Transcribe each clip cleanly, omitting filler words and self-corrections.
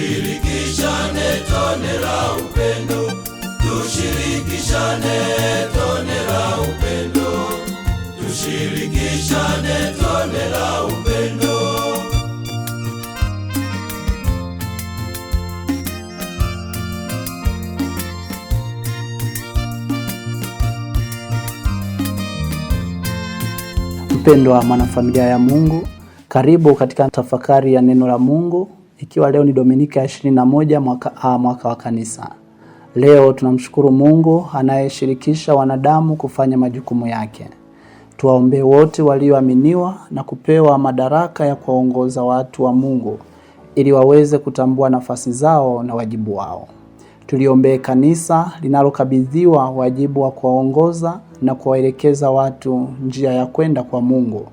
Tushirikishane tone la upendo, tushirikishane tone la upendo, tushirikishane tone la upendo. Mpendwa wa mwanafamilia ya Mungu, karibu katika tafakari ya neno la Mungu. Ikiwa leo ni Dominika ya 21 mwaka wa kanisa. Leo tunamshukuru Mungu anayeshirikisha wanadamu kufanya majukumu yake. Tuwaombe wote walioaminiwa na kupewa madaraka ya kuongoza watu wa Mungu ili waweze kutambua nafasi zao na wajibu wao. Tuliombee kanisa linalokabidhiwa wajibu wa kuwaongoza na kuwaelekeza watu njia ya kwenda kwa Mungu,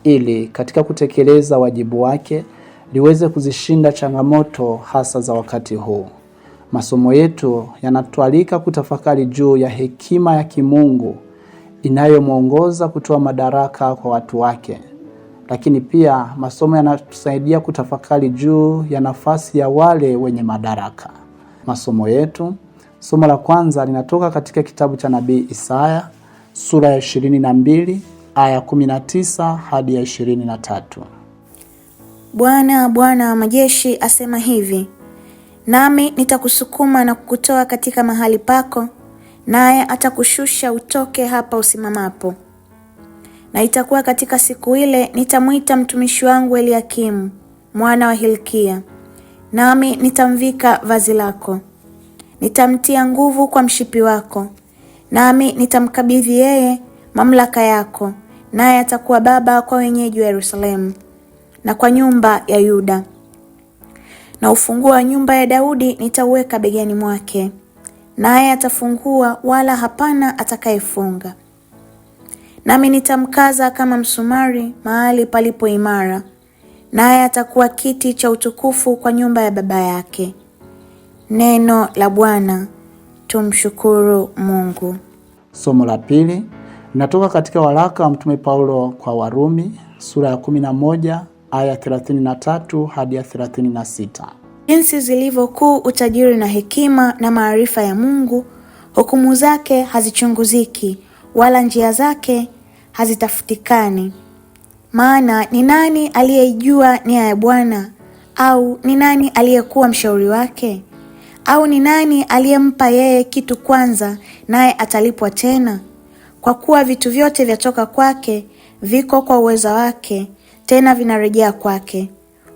ili katika kutekeleza wajibu wake liweze kuzishinda changamoto hasa za wakati huu. Masomo yetu yanatualika kutafakari juu ya hekima ya kimungu inayomuongoza kutoa madaraka kwa watu wake. Lakini pia masomo yanatusaidia kutafakari juu ya nafasi ya wale wenye madaraka. Masomo yetu, somo la kwanza linatoka katika kitabu cha nabii Isaya, sura ya 22, aya 19 hadi ya 23. Bwana wa majeshi asema hivi: nami nitakusukuma na kukutoa katika mahali pako, naye atakushusha utoke hapa usimamapo. Na itakuwa katika siku ile, nitamwita mtumishi wangu Eliakimu mwana wa Hilkia, nami nitamvika vazi lako. Nitamtia nguvu kwa mshipi wako, nami nitamkabidhi yeye mamlaka yako, naye atakuwa baba kwa wenyeji wa Yerusalemu na kwa nyumba ya Yuda. Na ufunguo wa nyumba ya Daudi nitauweka begani mwake, naye atafungua wala hapana atakayefunga. Nami nitamkaza kama msumari mahali palipo imara, naye atakuwa kiti cha utukufu kwa nyumba ya baba yake. Neno la Bwana. Tumshukuru Mungu. Somo la pili linatoka katika waraka wa Mtume Paulo kwa Warumi, sura ya 11, aya 33 hadi ya 36. Jinsi zilivyokuu utajiri na hekima na maarifa ya Mungu, hukumu zake hazichunguziki, wala njia zake hazitafutikani. Maana ni nani aliyejua nia ya Bwana? Au ni nani aliyekuwa mshauri wake? Au ni nani aliyempa yeye kitu kwanza, naye atalipwa tena? Kwa kuwa vitu vyote vyatoka kwake, viko kwa uweza wake, tena vinarejea kwake.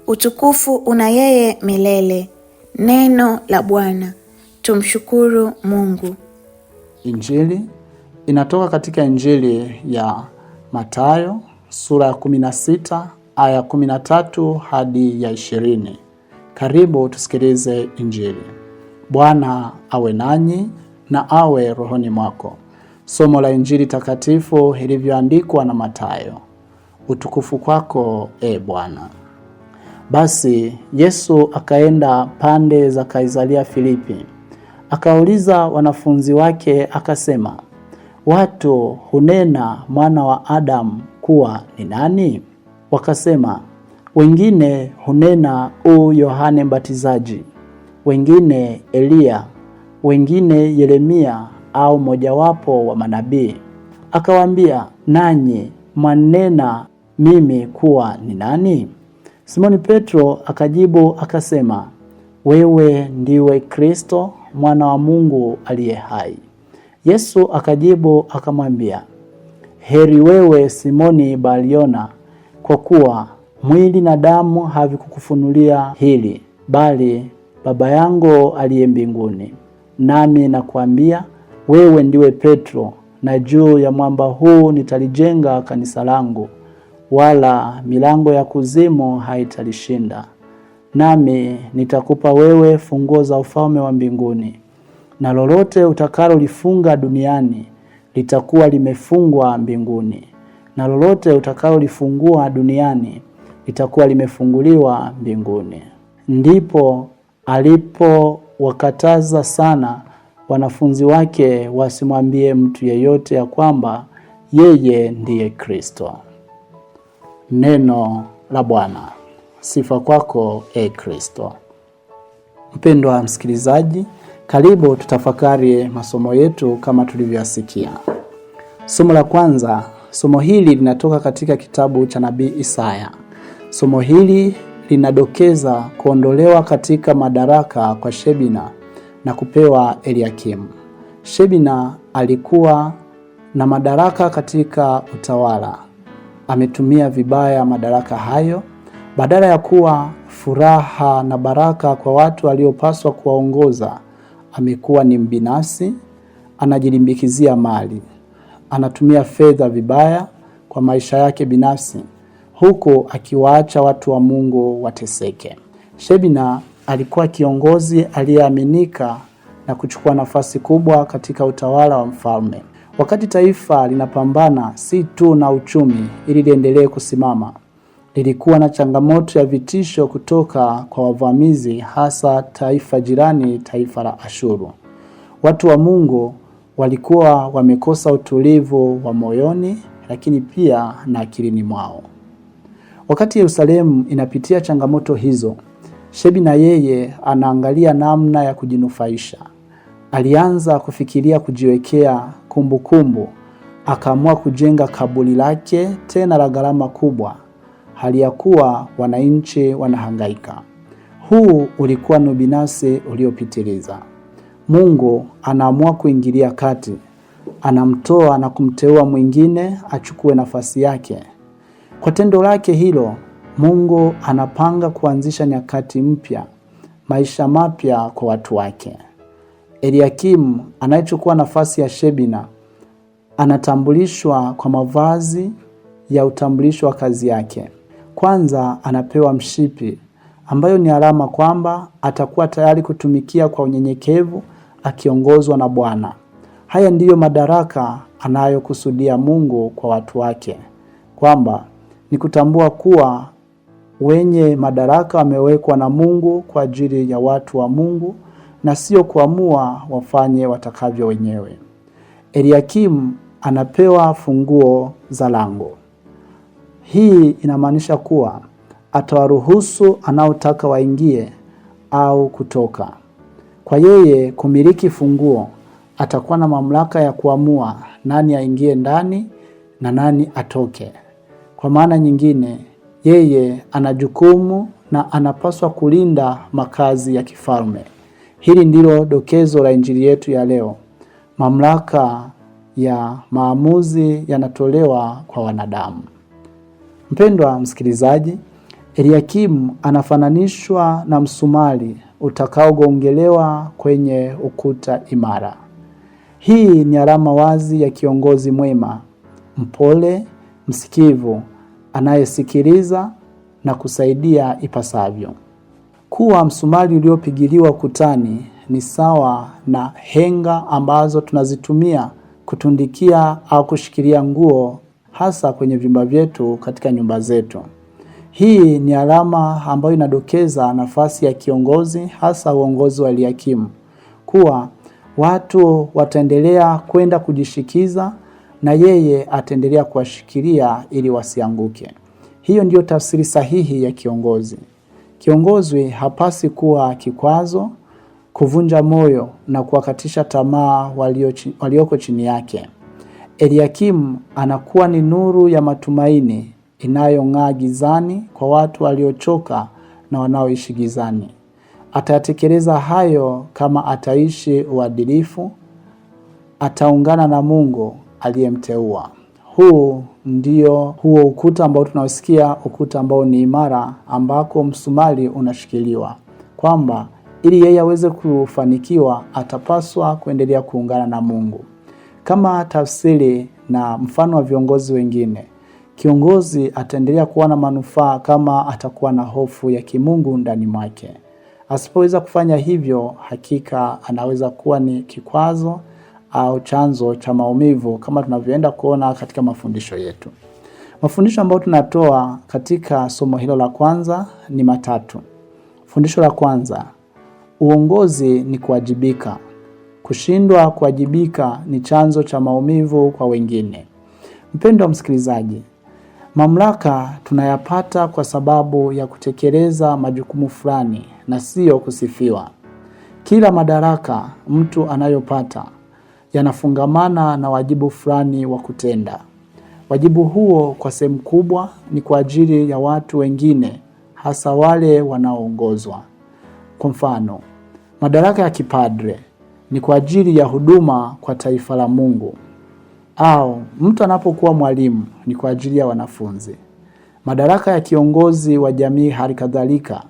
Utukufu una yeye milele. Neno la Bwana. Tumshukuru Mungu. Injili inatoka katika Injili ya Mathayo, sura ya 16, aya 13 hadi ya 20. Karibu tusikilize Injili. Bwana awe nanyi na awe rohoni mwako. Somo la Injili takatifu ilivyoandikwa na Mathayo. Utukufu kwako, Bwana. Basi Yesu akaenda pande za Kaisaria Filipi. Akauliza wanafunzi wake akasema, watu hunena mwana wa Adamu kuwa ni nani? Wakasema, wengine hunena Yohane Mbatizaji, wengine Elia, wengine Yeremia au mojawapo wa manabii. Akawaambia, nanyi mwanena mimi kuwa ni nani? Simoni Petro akajibu akasema, wewe ndiwe Kristo, mwana wa Mungu aliye hai. Yesu akajibu akamwambia, heri wewe Simoni Bariona, kwa kuwa mwili na damu havikukufunulia hili, bali Baba yangu aliye mbinguni. Nami nakuambia, wewe ndiwe Petro, na juu ya mwamba huu nitalijenga kanisa langu, wala milango ya kuzimu haitalishinda. Nami nitakupa wewe funguo za ufalme wa mbinguni. Na lolote utakalolifunga duniani litakuwa limefungwa mbinguni, na lolote utakalolifungua duniani litakuwa limefunguliwa mbinguni. Ndipo alipowakataza sana wanafunzi wake wasimwambie mtu yeyote ya kwamba yeye ndiye Kristo. Neno la Bwana. Sifa kwako, Kristo. Mpendwa msikilizaji, karibu tutafakari masomo yetu kama tulivyoyasikia. Somo la kwanza, somo hili linatoka katika kitabu cha nabii Isaya. Somo hili linadokeza kuondolewa katika madaraka kwa Shebna na kupewa Eliakimu. Shebna alikuwa na madaraka katika utawala. Ametumia vibaya madaraka hayo. Badala ya kuwa furaha na baraka kwa watu waliopaswa kuwaongoza, amekuwa ni mbinafsi, anajilimbikizia mali. Anatumia fedha vibaya kwa maisha yake binafsi, huku akiwaacha watu wa Mungu wateseke. Shebna alikuwa kiongozi aliyeaminika na kuchukua nafasi kubwa katika utawala wa mfalme. Wakati taifa linapambana si tu na uchumi ili liendelee kusimama, lilikuwa na changamoto ya vitisho kutoka kwa wavamizi, hasa taifa jirani, taifa la Ashuru. Watu wa Mungu walikuwa wamekosa utulivu wa moyoni, lakini pia na akilini mwao. Wakati Yerusalemu inapitia changamoto hizo, Shebna yeye anaangalia namna ya kujinufaisha. Alianza kufikiria kujiwekea kumbukumbu. Akaamua kujenga kaburi lake, tena la gharama kubwa, hali ya kuwa wananchi wanahangaika. Huu ulikuwa ni ubinafsi uliopitiliza. Mungu anaamua kuingilia kati. Anamtoa na kumteua mwingine achukue nafasi yake. Kwa tendo lake hilo, Mungu anapanga kuanzisha nyakati mpya, maisha mapya kwa watu wake. Eliakimu anayechukua nafasi ya Shebna anatambulishwa kwa mavazi ya utambulisho wa kazi yake. Kwanza anapewa mshipi, ambayo ni alama kwamba atakuwa tayari kutumikia kwa unyenyekevu akiongozwa na Bwana. Haya ndiyo madaraka anayokusudia Mungu kwa watu wake, kwamba ni kutambua kuwa wenye madaraka wamewekwa na Mungu kwa ajili ya watu wa Mungu na sio kuamua wafanye watakavyo wenyewe. Eliakimu anapewa funguo za lango. Hii inamaanisha kuwa atawaruhusu anaotaka waingie au kutoka. Kwa yeye kumiliki funguo, atakuwa na mamlaka ya kuamua nani aingie ndani na nani atoke. Kwa maana nyingine, yeye ana jukumu na anapaswa kulinda makazi ya kifalme. Hili ndilo dokezo la injili yetu ya leo. Mamlaka ya maamuzi yanatolewa kwa wanadamu. Mpendwa msikilizaji, Eliakimu anafananishwa na msumari utakaogongelewa kwenye ukuta imara. Hii ni alama wazi ya kiongozi mwema, mpole, msikivu, anayesikiliza na kusaidia ipasavyo. Kuwa msumari uliopigiliwa ukutani ni sawa na henga ambazo tunazitumia kutundikia au kushikilia nguo, hasa kwenye vyumba vyetu katika nyumba zetu. Hii ni alama ambayo inadokeza nafasi ya kiongozi, hasa uongozi wa Eliakimu, kuwa watu wataendelea kwenda kujishikiza na yeye ataendelea kuwashikilia ili wasianguke. Hiyo ndiyo tafsiri sahihi ya kiongozi. Kiongozi hapasi kuwa kikwazo, kuvunja moyo na kuwakatisha tamaa walioko chini yake. Eliakimu anakuwa ni nuru ya matumaini inayong'aa gizani kwa watu waliochoka na wanaoishi gizani. Atatekeleza hayo kama ataishi uadilifu, ataungana na Mungu aliyemteua. Huo ukuta ambao tunausikia, ukuta ambao ni imara, ambako msumari unashikiliwa, kwamba ili yeye aweze kufanikiwa atapaswa kuendelea kuungana na Mungu. Kama tafsiri na mfano wa viongozi wengine, kiongozi ataendelea kuwa na manufaa kama atakuwa na hofu ya kimungu ndani mwake. Asipoweza kufanya hivyo, hakika anaweza kuwa ni kikwazo au chanzo cha maumivu, kama tunavyoenda kuona katika mafundisho yetu. Mafundisho ambayo tunatoa katika somo hilo la kwanza ni matatu. Fundisho la kwanza, uongozi ni kuwajibika. Kushindwa kuwajibika ni chanzo cha maumivu kwa wengine. Mpendwa msikilizaji, mamlaka tunayapata kwa sababu ya kutekeleza majukumu fulani na sio kusifiwa. Kila madaraka mtu anayopata yanafungamana na wajibu fulani wa kutenda. Wajibu huo kwa sehemu kubwa ni kwa ajili ya watu wengine, hasa wale wanaoongozwa. Kwa mfano, madaraka ya kipadre ni kwa ajili ya huduma kwa taifa la Mungu, au mtu anapokuwa mwalimu ni kwa ajili ya wanafunzi. Madaraka ya kiongozi wa jamii hali kadhalika,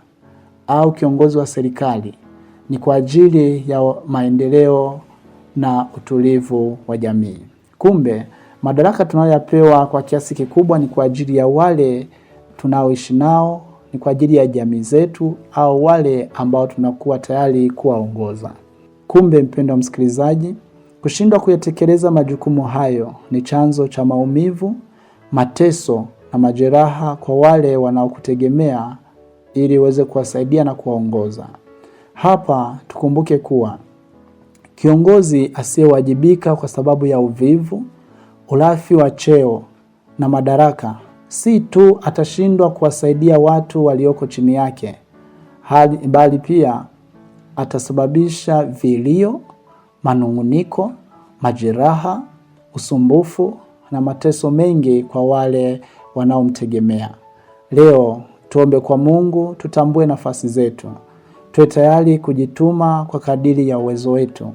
au kiongozi wa serikali ni kwa ajili ya maendeleo na utulivu wa jamii. Kumbe, madaraka tunayopewa kwa kiasi kikubwa ni kwa ajili ya wale tunaoishi nao, ni kwa ajili ya jamii zetu, au wale ambao tunakuwa tayari kuwaongoza. Kumbe mpendwa msikilizaji, kushindwa kuyatekeleza majukumu hayo ni chanzo cha maumivu, mateso na majeraha kwa wale wanaokutegemea ili uweze kuwasaidia na kuwaongoza. Hapa tukumbuke kuwa kiongozi asiyewajibika kwa sababu ya uvivu, ulafi wa cheo na madaraka, si tu atashindwa kuwasaidia watu walioko chini yake, bali pia atasababisha vilio, manunguniko, majeraha, usumbufu na mateso mengi kwa wale wanaomtegemea. Leo tuombe kwa Mungu, tutambue nafasi zetu, tuwe tayari kujituma kwa kadiri ya uwezo wetu,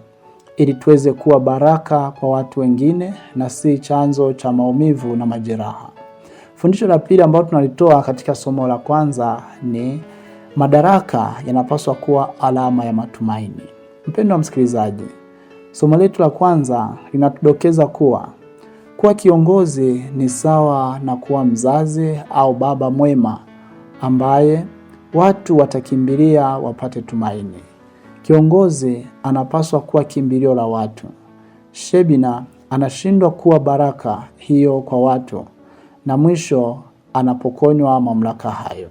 ili tuweze kuwa baraka kwa watu wengine na si chanzo cha maumivu na majeraha. Fundisho la pili ambalo tunalitoa katika somo la kwanza ni madaraka yanapaswa kuwa alama ya matumaini. Mpendwa msikilizaji, somo letu la kwanza linatudokeza kuwa kiongozi ni sawa na kuwa mzazi au baba mwema ambaye watu watakimbilia wapate tumaini. Kiongozi anapaswa kuwa kimbilio la watu. Shebina anashindwa kuwa baraka hiyo kwa watu, na mwisho anapokonywa mamlaka hayo.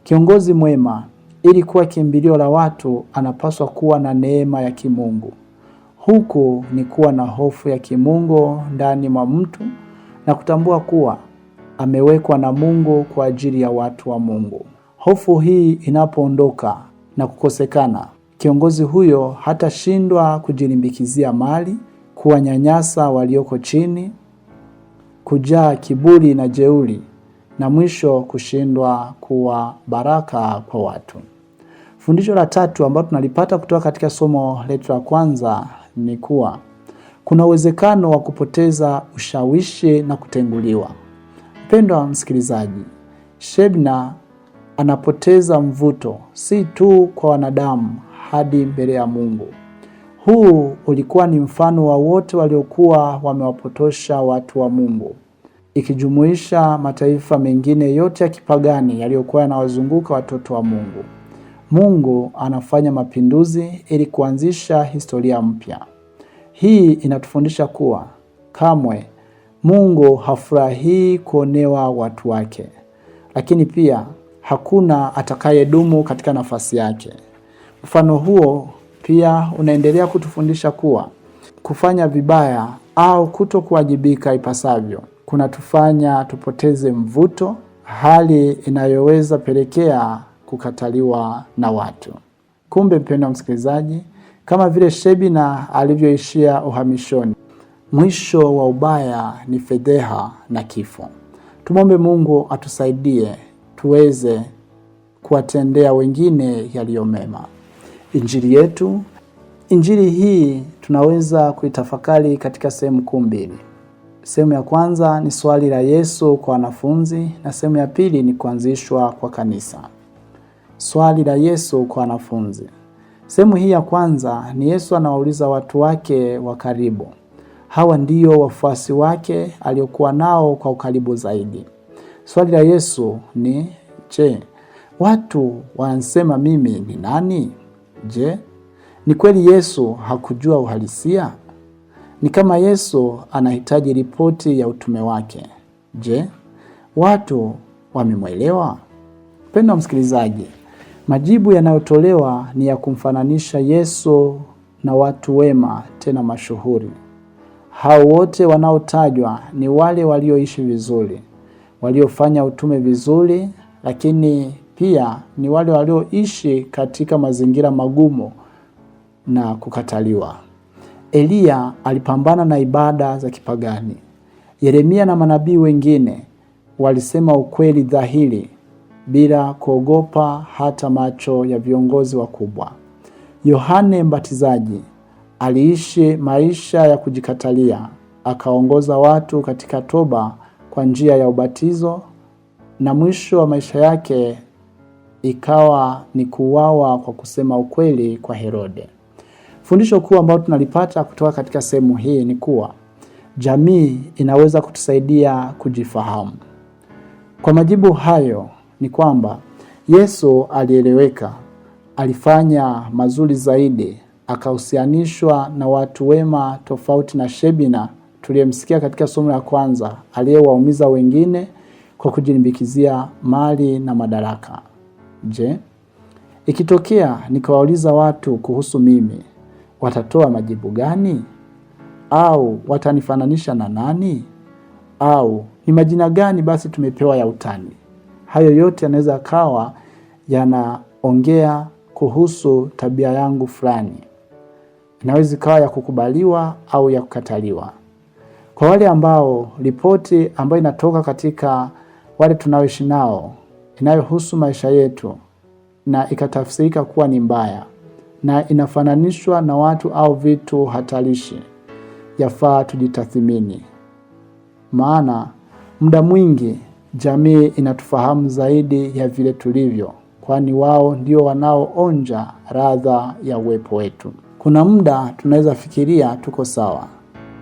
Kiongozi mwema ili kuwa kimbilio la watu anapaswa kuwa na neema ya kimungu. Huku ni kuwa na hofu ya kimungu ndani mwa mtu na kutambua kuwa amewekwa na Mungu kwa ajili ya watu wa Mungu. Hofu hii inapoondoka na kukosekana, kiongozi huyo hatashindwa kujilimbikizia mali, kuwanyanyasa walioko chini, kujaa kiburi na jeuri, na mwisho kushindwa kuwa baraka kwa watu. Fundisho la tatu ambalo tunalipata kutoka katika somo letu la kwanza ni kuwa kuna uwezekano wa kupoteza ushawishi na kutenguliwa. Mpendwa msikilizaji, Shebna anapoteza mvuto si tu kwa wanadamu hadi mbele ya Mungu. Huu ulikuwa ni mfano wa wote waliokuwa wamewapotosha watu wa Mungu, ikijumuisha mataifa mengine yote ya kipagani yaliyokuwa yanawazunguka watoto wa Mungu. Mungu anafanya mapinduzi ili kuanzisha historia mpya. Hii inatufundisha kuwa kamwe Mungu hafurahii kuonewa watu wake, lakini pia hakuna atakayedumu katika nafasi yake. Mfano huo pia unaendelea kutufundisha kuwa kufanya vibaya au kutokuwajibika ipasavyo kunatufanya tupoteze mvuto, hali inayoweza pelekea kukataliwa na watu. Kumbe mpendwa msikilizaji, kama vile Shebina alivyoishia uhamishoni, mwisho wa ubaya ni fedheha na kifo. Tumombe Mungu atusaidie tuweze kuwatendea wengine yaliyo mema. Injili yetu, injili hii tunaweza kuitafakari katika sehemu kuu mbili. Sehemu ya kwanza ni swali la Yesu kwa wanafunzi, na sehemu ya pili ni kuanzishwa kwa kanisa. Swali la Yesu kwa wanafunzi. Sehemu hii ya kwanza ni Yesu anawauliza watu wake wa karibu. Hawa ndio wafuasi wake aliokuwa nao kwa ukaribu zaidi. Swali la Yesu ni, je, watu wanasema mimi ni nani? Je, ni kweli Yesu hakujua uhalisia? Ni kama Yesu anahitaji ripoti ya utume wake. Je, watu wamemwelewa? Mpendwa msikilizaji, majibu yanayotolewa ni ya kumfananisha Yesu na watu wema tena mashuhuri. Hao wote wanaotajwa ni wale walioishi vizuri, waliofanya utume vizuri, lakini pia ni wale walioishi katika mazingira magumu na kukataliwa. Eliya alipambana na ibada za kipagani. Yeremia na manabii wengine walisema ukweli dhahiri bila kuogopa hata macho ya viongozi wakubwa. Yohane Mbatizaji aliishi maisha ya kujikatalia, akaongoza watu katika toba kwa njia ya ubatizo, na mwisho wa maisha yake ikawa ni kuuawa kwa kusema ukweli kwa Herode. Fundisho kuu ambalo tunalipata kutoka katika sehemu hii ni kuwa jamii inaweza kutusaidia kujifahamu. Kwa majibu hayo ni kwamba Yesu alieleweka, alifanya mazuri zaidi, akahusianishwa na watu wema tofauti na Shebina tuliyemsikia katika somo la kwanza, aliyewaumiza wengine kwa kujilimbikizia mali na madaraka. Je, ikitokea nikawauliza watu kuhusu mimi, watatoa majibu gani? Au watanifananisha na nani? Au ni majina gani basi tumepewa ya utani? Hayo yote yanaweza kawa yanaongea kuhusu tabia yangu fulani. Inaweza kawa ya kukubaliwa au ya kukataliwa. Kwa wale ambao ripoti ambayo inatoka katika wale tunaoishi nao inayohusu maisha yetu na ikatafsirika kuwa ni mbaya na inafananishwa na watu au vitu hatarishi, yafaa tujitathmini. Maana muda mwingi jamii inatufahamu zaidi ya vile tulivyo, kwani wao ndio wanaoonja ladha ya uwepo wetu. Kuna muda tunaweza fikiria tuko sawa,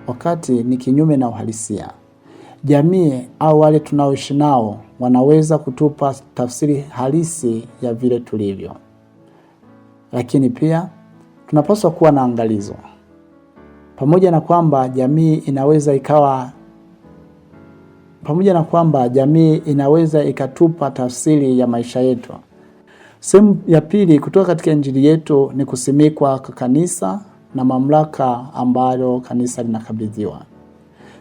wakati ni kinyume na uhalisia. Jamii au wale tunaoishi nao wanaweza kutupa tafsiri halisi ya vile tulivyo. Lakini pia tunapaswa kuwa na angalizo. Pamoja na kwamba jamii inaweza ikatupa tafsiri ya maisha yetu. Sehemu ya pili kutoka katika injili yetu ni kusimikwa kwa kanisa na mamlaka ambayo kanisa linakabidhiwa.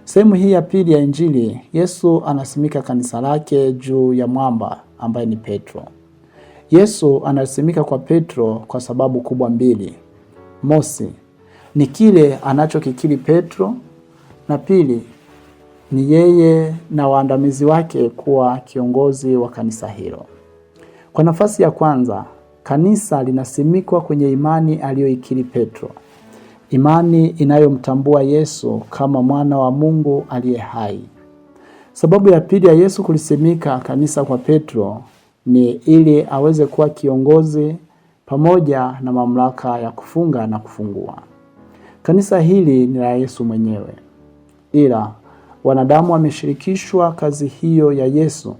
Sehemu hii ya pili ya injili, Yesu anasimika kanisa lake juu ya mwamba ambaye ni Petro. Yesu anasimika kwa Petro kwa sababu kubwa mbili. Mosi, ni kile anachokikiri Petro, na pili, ni yeye na waandamizi wake kuwa kiongozi wa kanisa hilo. Kwa nafasi ya kwanza, kanisa linasimikwa kwenye imani aliyoikiri Petro. Imani inayomtambua Yesu kama mwana wa Mungu aliye hai. Sababu ya pili ya Yesu kulisimika kanisa kwa Petro ni ili aweze kuwa kiongozi pamoja na mamlaka ya kufunga na kufungua. Kanisa hili ni la Yesu mwenyewe, ila wanadamu wameshirikishwa kazi hiyo ya Yesu,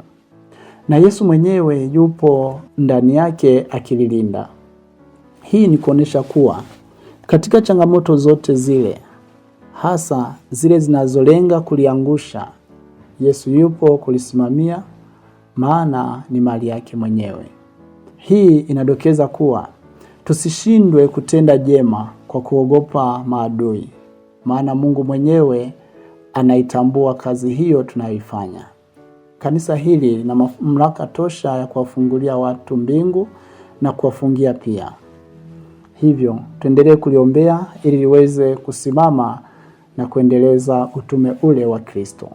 na Yesu mwenyewe yupo ndani yake akililinda. Hii ni kuonesha kuwa katika changamoto zote zile, hasa zile zinazolenga kuliangusha, Yesu yupo kulisimamia, maana ni mali yake mwenyewe. Hii inadokeza kuwa tusishindwe kutenda jema kwa kuogopa maadui, maana Mungu mwenyewe anaitambua kazi hiyo tunayoifanya. Kanisa hili lina mamlaka tosha ya kuwafungulia watu mbingu na kuwafungia pia. Hivyo tuendelee kuliombea ili liweze kusimama na kuendeleza utume ule wa Kristo.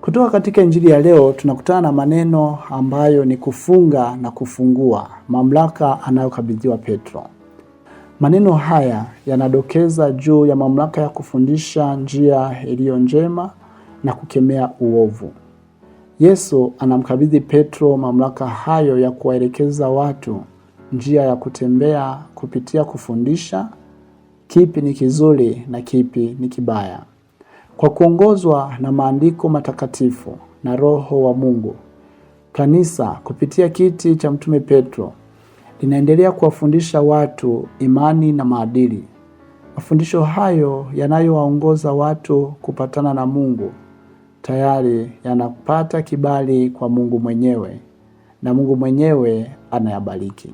Kutoka katika injili ya leo tunakutana na maneno ambayo ni kufunga na kufungua, mamlaka anayokabidhiwa Petro. Maneno haya yanadokeza juu ya mamlaka ya kufundisha njia iliyo njema na kukemea uovu. Yesu anamkabidhi Petro mamlaka hayo ya kuwaelekeza watu njia ya kutembea kupitia kufundisha kipi ni kizuri na kipi ni kibaya. Kwa kuongozwa na maandiko matakatifu na Roho wa Mungu, kanisa kupitia kiti cha Mtume Petro linaendelea kuwafundisha watu imani na maadili. Mafundisho hayo yanayowaongoza watu kupatana na Mungu tayari yanapata kibali kwa Mungu mwenyewe, na Mungu mwenyewe anayabariki.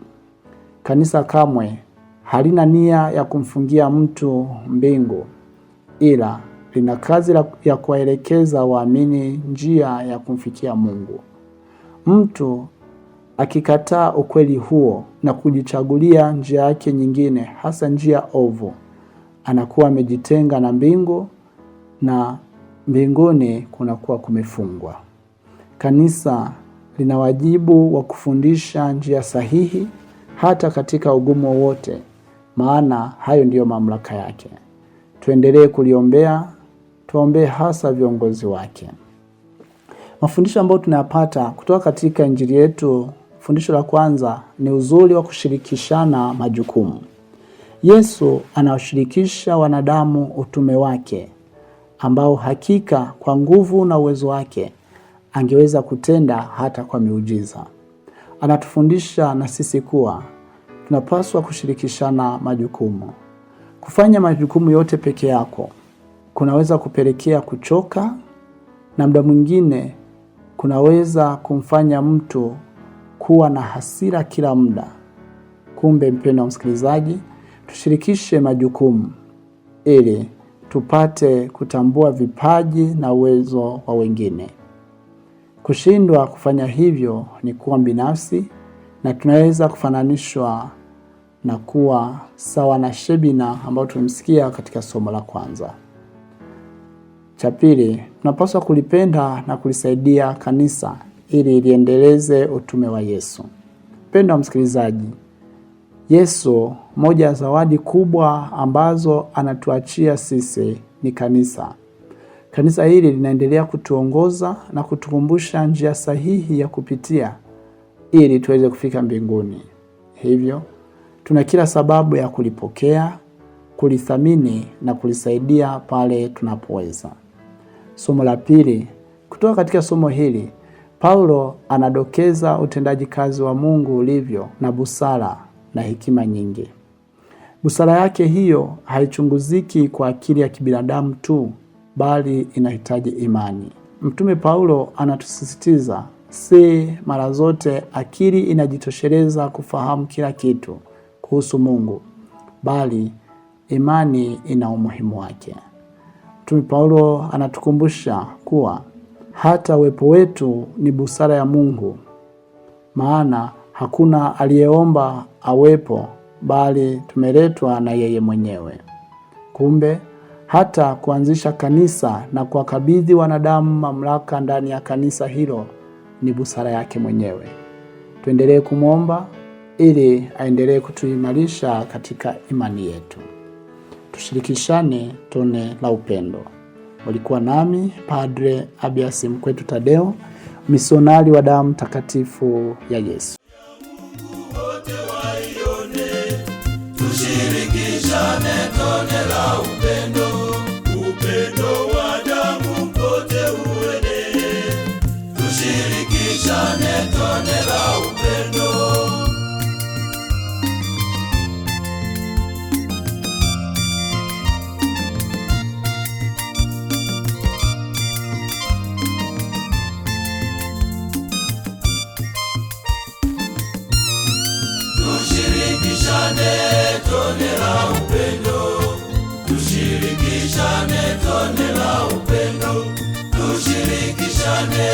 Kanisa kamwe halina nia ya kumfungia mtu mbingu, ila lina kazi ya kuwaelekeza waamini njia ya kumfikia Mungu. Mtu Akikataa ukweli huo na kujichagulia njia yake nyingine, hasa njia ovu, anakuwa amejitenga na mbingu na mbinguni kunakuwa kumefungwa. Kanisa lina wajibu wa kufundisha njia sahihi hata katika ugumu wowote, maana hayo ndiyo mamlaka yake. Tuendelee kuliombea, tuombee hasa viongozi wake. Mafundisho ambayo tunayapata kutoka katika injili yetu, fundisho la kwanza ni uzuri wa kushirikishana majukumu. Yesu anawashirikisha wanadamu utume wake ambao hakika kwa nguvu na uwezo wake angeweza kutenda hata kwa miujiza. Anatufundisha na sisi kuwa tunapaswa kushirikishana majukumu. Kufanya majukumu yote peke yako kunaweza kupelekea kuchoka, na muda mwingine kunaweza kumfanya mtu kuwa na hasira kila muda. Kumbe mpendwa msikilizaji, tushirikishe majukumu ili tupate kutambua vipaji na uwezo wa wengine. Kushindwa kufanya hivyo ni kuwa binafsi, na tunaweza kufananishwa na kuwa sawa na Shebina ambao tumsikia katika somo la kwanza. Cha pili, tunapaswa kulipenda na kulisaidia kanisa ili liendeleze utume wa Yesu. Mpendwa msikilizaji, Yesu, moja ya zawadi kubwa ambazo anatuachia sisi ni kanisa. Kanisa hili linaendelea kutuongoza na kutukumbusha njia sahihi ya kupitia ili tuweze kufika mbinguni. Hivyo, tuna kila sababu ya kulipokea, kulithamini na kulisaidia pale tunapoweza. Somo la pili, kutoka katika somo hili, Paulo anadokeza utendaji kazi wa Mungu ulivyo na busara na hekima nyingi. Busara yake hiyo haichunguziki kwa akili ya kibinadamu tu, bali inahitaji imani. Mtume Paulo anatusisitiza, si mara zote akili inajitosheleza kufahamu kila kitu kuhusu Mungu, bali imani ina umuhimu wake. Mtume Paulo anatukumbusha kuwa hata uwepo wetu ni busara ya Mungu, maana hakuna aliyeomba awepo, bali tumeletwa na yeye mwenyewe. Kumbe hata kuanzisha kanisa na kuwakabidhi wanadamu mamlaka ndani ya kanisa hilo ni busara yake mwenyewe. Tuendelee kumwomba ili aendelee kutuimarisha katika imani yetu. Tushirikishane tone la upendo. Walikuwa nami Padre Abias Mkwetu Tadeo, misionari wa damu takatifu ya Yesu. Tushirikishane tone la upendo, upendo wa damu pote uenee. Tushirikishane tone la upendo. Tushirikishane tone la upendo, tushirikishane tone la upendo, tushirikishane